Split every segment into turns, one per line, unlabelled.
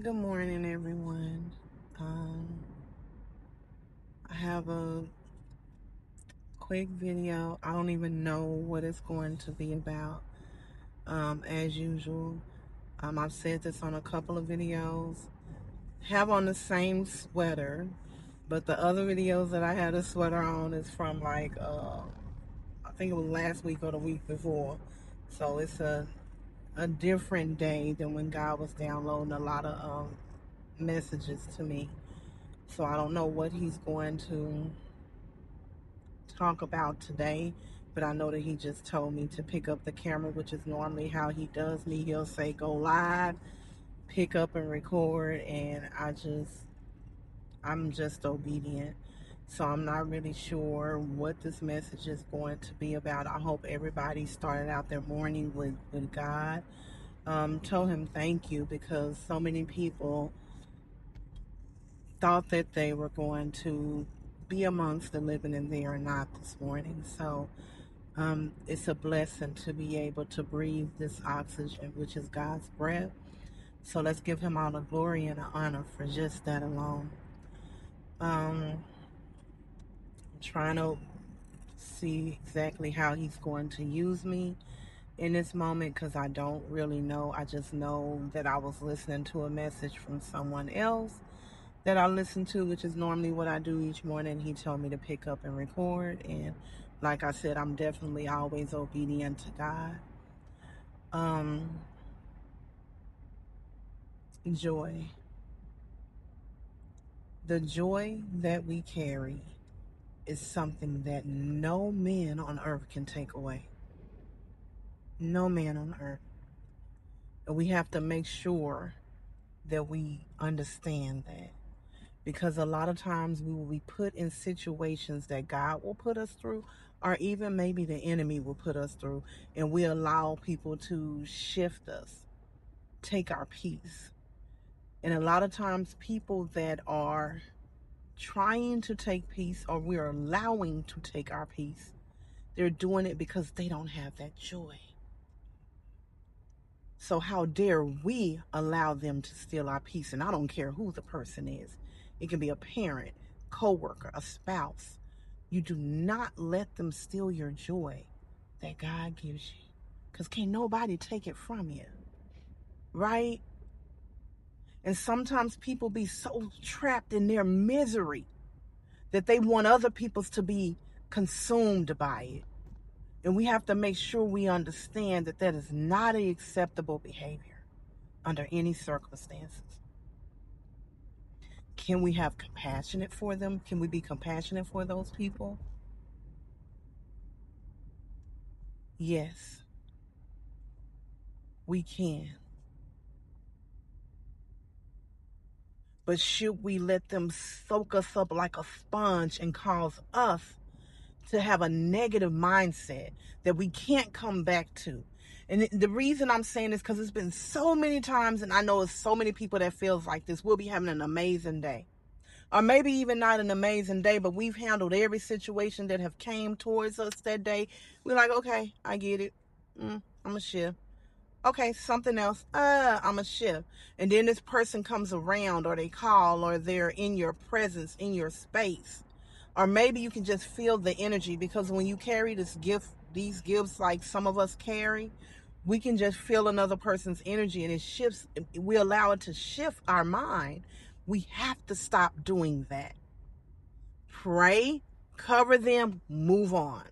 Good morning, everyone. Um, I have a quick video. I don't even know what it's going to be about. As usual, I've said this on a couple of videos. Have on the same sweater, but the other videos that I had a sweater on is from I think it was last week or the week before. So it's a different day than when God was downloading a lot of messages to me. So I don't know what he's going to talk about today, but I know that he just told me to pick up the camera, which is normally how he does me. He'll say go live, pick up and record, and I'm just obedient. So I'm not really sure what this message is going to be about. I hope everybody started out their morning with God. Told him thank you because so many people thought that they were going to be amongst the living and they are not this morning. So it's a blessing to be able to breathe this oxygen, which is God's breath. So let's give him all the glory and the honor for just that alone. I'm trying to see exactly how he's going to use me in this moment because I don't really know. I just know that I was listening to a message from someone else that I listen to, which is normally what I do each morning. He told me to pick up and record. And like I said, I'm definitely always obedient to God. Um, Joy. The joy that we carry is something that no man on earth can take away. No man on earth. And we have to make sure that we understand that. Because a lot of times we will be put in situations that God will put us through, or even maybe the enemy will put us through, and we allow people to shift us, take our peace. And a lot of times, people that are trying to take peace or we're allowing to take our peace, they're doing it because they don't have that joy. So how dare we allow them to steal our peace? And I don't care who the person is. It can be a parent, coworker, a spouse. You do not let them steal your joy that God gives you. Because can't nobody take it from you. Right? And sometimes people be so trapped in their misery that they want other people's to be consumed by it. And we have to make sure we understand that that is not an acceptable behavior under any circumstances. Can we have compassionate for them? Can we be compassionate for those people? Yes, we can. But should we let them soak us up like a sponge and cause us to have a negative mindset that we can't come back to? And the reason I'm saying this because it's been so many times, and I know it's so many people that feels like this. We'll be having an amazing day, or maybe even not an amazing day, but we've handled every situation that have came towards us that day. We're like, okay, I get it. I'm a shift. Okay, something else. I'm a shift. And then this person comes around, or they call, or they're in your presence, in your space. Or maybe you can just feel the energy because when you carry these gifts like some of us carry, we can just feel another person's energy and it shifts. We allow it to shift our mind. We have to stop doing that. Pray, cover them, move on.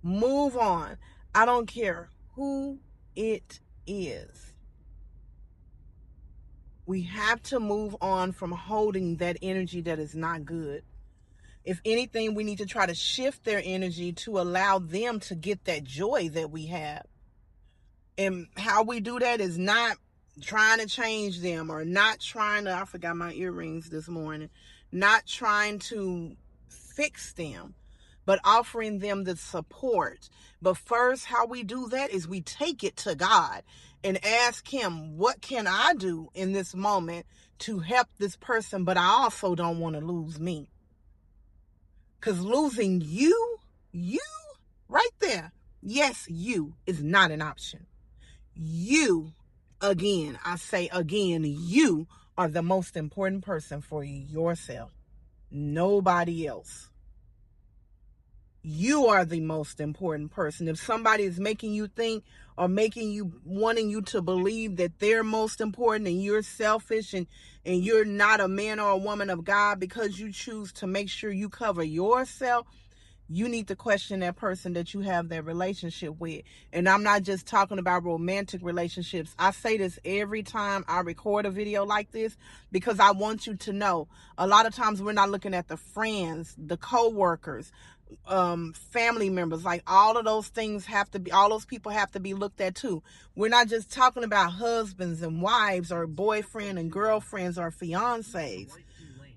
Move on. I don't care who it is. We have to move on from holding that energy that is not good. If anything, we need to try to shift their energy to allow them to get that joy that we have. And how we do that is not trying to change them or not trying to, I forgot my earrings this morning, not trying to fix them, but offering them the support. But first, how we do that is we take it to God and ask him, what can I do in this moment to help this person? But I also don't want to lose me. Because losing you right there, yes, you is not an option. You again, I say again, you are the most important person for yourself. Nobody else. You are the most important person. If somebody is making you think or wanting you to believe that they're most important and you're selfish and you're not a man or a woman of God because you choose to make sure you cover yourself, you need to question that person that you have that relationship with. And I'm not just talking about romantic relationships. I say this every time I record a video like this because I want you to know a lot of times we're not looking at the friends, the co-workers, family members. Like all of those things all those people have to be looked at too. We're not just talking about husbands and wives or boyfriend and girlfriends or fiancés.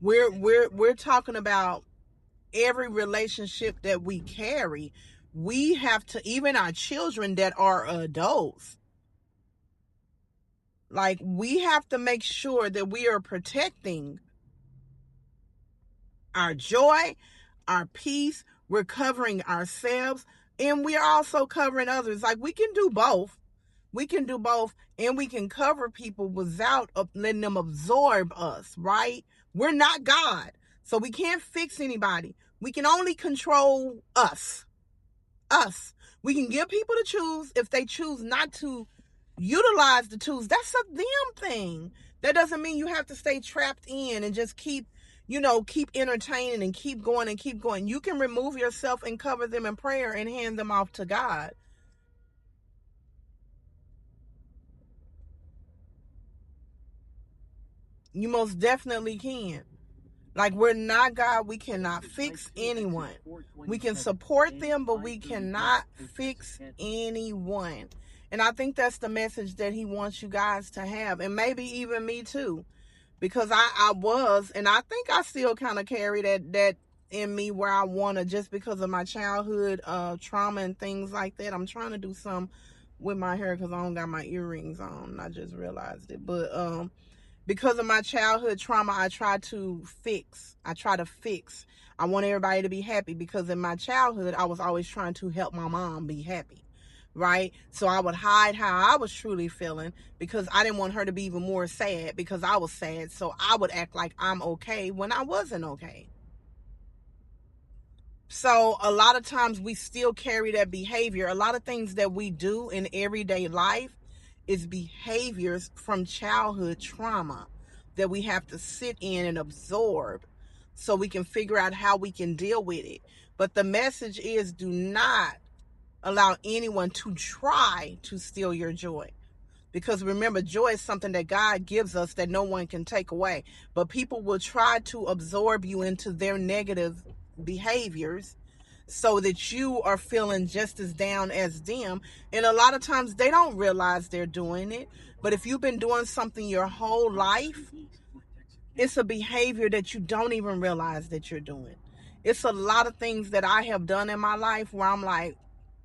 We're talking about every relationship that we carry. We have to, even our children that are adults, like we have to make sure that we are protecting our joy, our peace. We're covering ourselves and we are also covering others. Like we can do both. We can do both, and we can cover people without letting them absorb us, right? We're not God, so we can't fix anybody. We can only control us. Us. We can give people to choose. If they choose not to utilize the tools, that's a them thing. That doesn't mean you have to stay trapped in and just keep entertaining and keep going and keep going. You can remove yourself and cover them in prayer and hand them off to God. You most definitely can. Like, we're not God. We cannot fix anyone. We can support them, but we cannot fix anyone. And I think that's the message that he wants you guys to have. And maybe even me too. Because I was, and I think I still kind of carry that in me where I want to, just because of my childhood trauma and things like that. I'm trying to do some with my hair because I don't got my earrings on. I just realized it. But because of my childhood trauma, I try to fix. I want everybody to be happy because in my childhood, I was always trying to help my mom be happy, right? So I would hide how I was truly feeling because I didn't want her to be even more sad because I was sad. So I would act like I'm okay when I wasn't okay. So a lot of times we still carry that behavior. A lot of things that we do in everyday life is behaviors from childhood trauma that we have to sit in and absorb so we can figure out how we can deal with it. But the message is, do not allow anyone to try to steal your joy. Because remember, joy is something that God gives us that no one can take away. But people will try to absorb you into their negative behaviors so that you are feeling just as down as them. And a lot of times they don't realize they're doing it. But if you've been doing something your whole life, it's a behavior that you don't even realize that you're doing. It's a lot of things that I have done in my life where I'm like,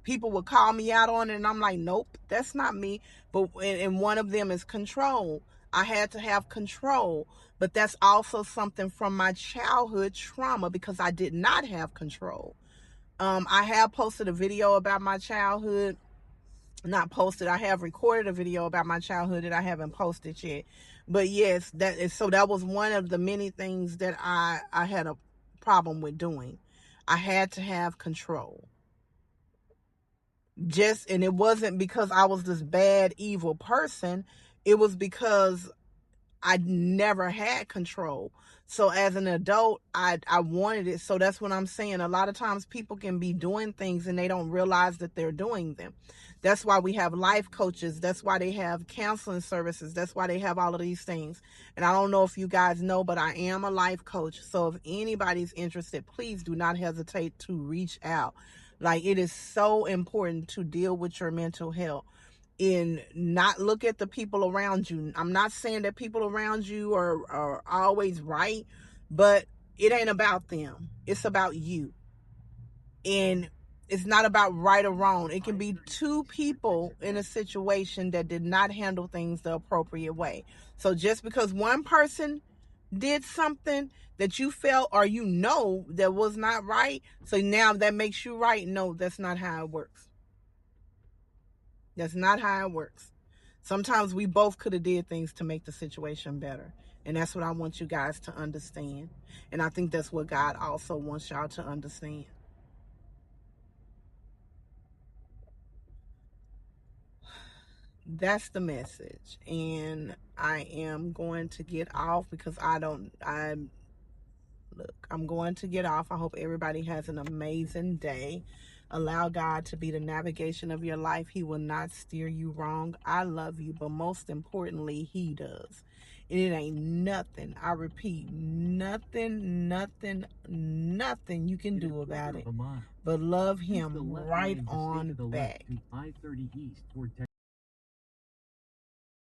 people would call me out on it and I'm like, nope, that's not me. But and one of them is control. I had to have control. But that's also something from my childhood trauma because I did not have control. I have posted a video about my childhood. Not posted. I have recorded a video about my childhood that I haven't posted yet. But yes, that was one of the many things that I had a problem with doing. I had to have control. And it wasn't because I was this bad, evil person. It was because I never had control. So as an adult, I wanted it. So that's what I'm saying. A lot of times people can be doing things and they don't realize that they're doing them. That's why we have life coaches. That's why they have counseling services. That's why they have all of these things. And I don't know if you guys know, but I am a life coach. So if anybody's interested, please do not hesitate to reach out. Like, it is so important to deal with your mental health and not look at the people around you. I'm not saying that people around you are always right, but it ain't about them. It's about you. And it's not about right or wrong. It can be two people in a situation that did not handle things the appropriate way. So just because one person did something that you felt or that was not right, so now that makes you right. No, that's not how it works. That's not how it works. Sometimes we both could have did things to make the situation better. And that's what I want you guys to understand. And I think that's what God also wants y'all to understand. That's the message. And I am going to get off because I'm going to get off. I hope everybody has an amazing day. Allow God to be the navigation of your life. He will not steer you wrong. I love you, but most importantly, He does. And it ain't nothing, I repeat, nothing you can do about it but love Him right on back.